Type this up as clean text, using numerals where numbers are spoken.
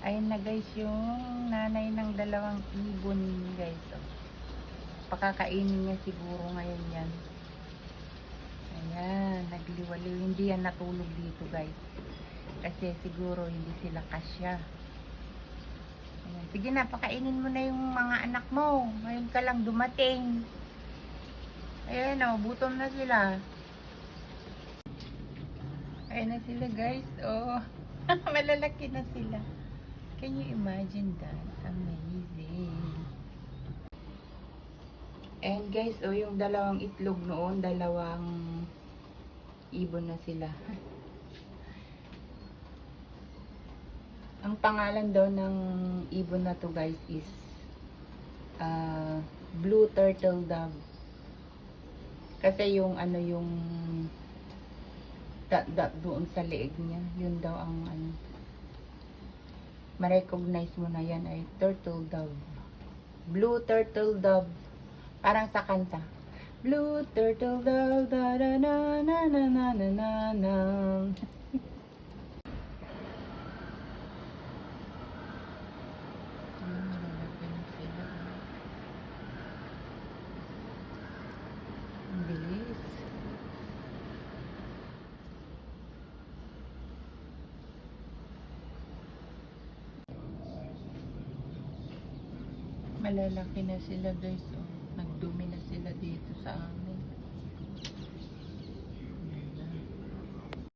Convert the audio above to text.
Ayun na guys, yung nanay ng dalawang ibon guys. Oh. Pakakainin niya siguro ngayon yan. Ayan, nagliwaliw. Hindi yan natulog dito guys. Kasi siguro hindi sila kasya. Ayan. Sige na, pakainin mo na yung mga anak mo. Ngayon ka lang dumating. Ayan o, gutom na sila. Ayan na sila guys. Oh, malalaki na sila. Can you imagine that? Amazing. And guys, oh, yung dalawang itlog noon, dalawang ibon na sila. Ang pangalan daw ng ibon na to guys is blue turtle dove. Kasi yung ano yung doon sa leeg niya, yun daw ang ano. Ma-recognize mo na yan ay turtle dove. Blue turtle dove. Parang sa kanta. Blue turtle dove, da da na na na na na na na. Ang bilis. Malalaki na sila guys. Oh. Nagdumi na sila dito sa